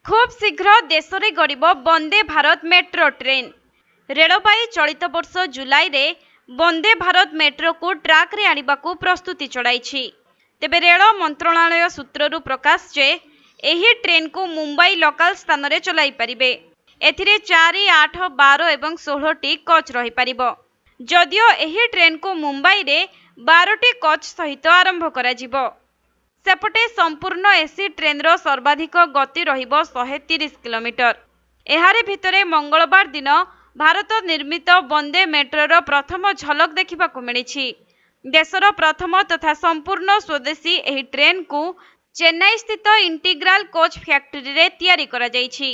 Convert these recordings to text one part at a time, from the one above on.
खूब शीघ्र देश में गड़ब वंदे भारत मेट्रो ट्रेन। रेलबाई चलित वर्ष जुलाई रे वंदे भारत मेट्रो को ट्राक रे आनिबा को प्रस्तुति चढ़ाई। तेबे रेल मंत्रालय सूत्रु प्रकाश जे एही ट्रेन को मुंबई लोकल स्थान रे चलाई परिबे। एथिरे 4, 8, 12 एवं 16 टी कोच रही परिबो। जदियो एही ट्रेन को मुंबई रे 12 टी कोच सहित आरंभ करा जिवो। सेपटे संपूर्ण एसी ट्रेन रो सर्वाधिक गति रहिबो 130 किलोमीटर। एहारे भितरे मंगलवार दिन भारत निर्मित वंदे मेट्रोर प्रथम झलक देखा मिली। देशर प्रथम तथा संपूर्ण स्वदेशी एही ट्रेन को चेन्नई स्थित इंटीग्राल कोच फैक्ट्री रे तैयारी करा जायछि,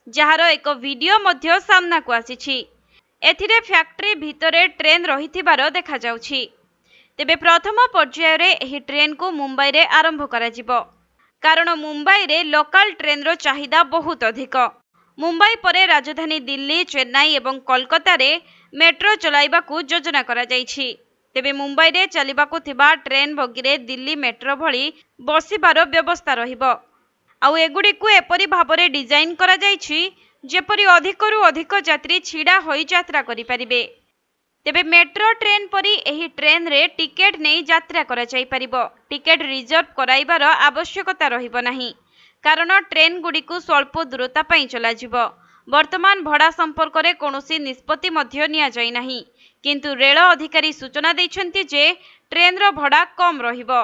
जहार एक वीडियो मध्य सामना को आसीछि। एथिरे फैक्ट्री भितरे ट्रेन रहिथिबार देखा जाउछि। तेबे प्रथम पर्याय रे एही ट्रेन को मुंबई रे आरंभ करा जिवो, कारण मुंबई रे लोकल ट्रेन रो चाहिदा बहुत अधिक। मुंबई परे राजधानी दिल्ली, चेन्नई एवं कोलकाता रे मेट्रो चलाइबा को योजना करा जायछि। तेबे मुंबई रे चलिबाकु थिबा ट्रेन बगी रे दिल्ली मेट्रो भली बसिबार व्यवस्था रहिबो। आउ एगुडी को एपरि भाबरे डिजाइन करा जायछि जेपरि अधिकरु अधिक यात्री छिडा होई यात्रा करि परिबे। तेबे मेट्रो ट्रेन परी एही ट्रेन रे टिकेट नहीं यात्रा करा जाई परिबो। टिकेट रिजर्व कराइबार आवश्यकता रहिबो नाही, कारण ट्रेन गुडी को स्वल्प दूरता पई चला जिवो। वर्तमान भड़ा संपर्क रे कोनोसी निष्पत्ति मध्य निया जाई नाही, किंतु रेल अधिकारी सूचना दैछन्ति जे ट्रेन रो भड़ा कम रहिबो।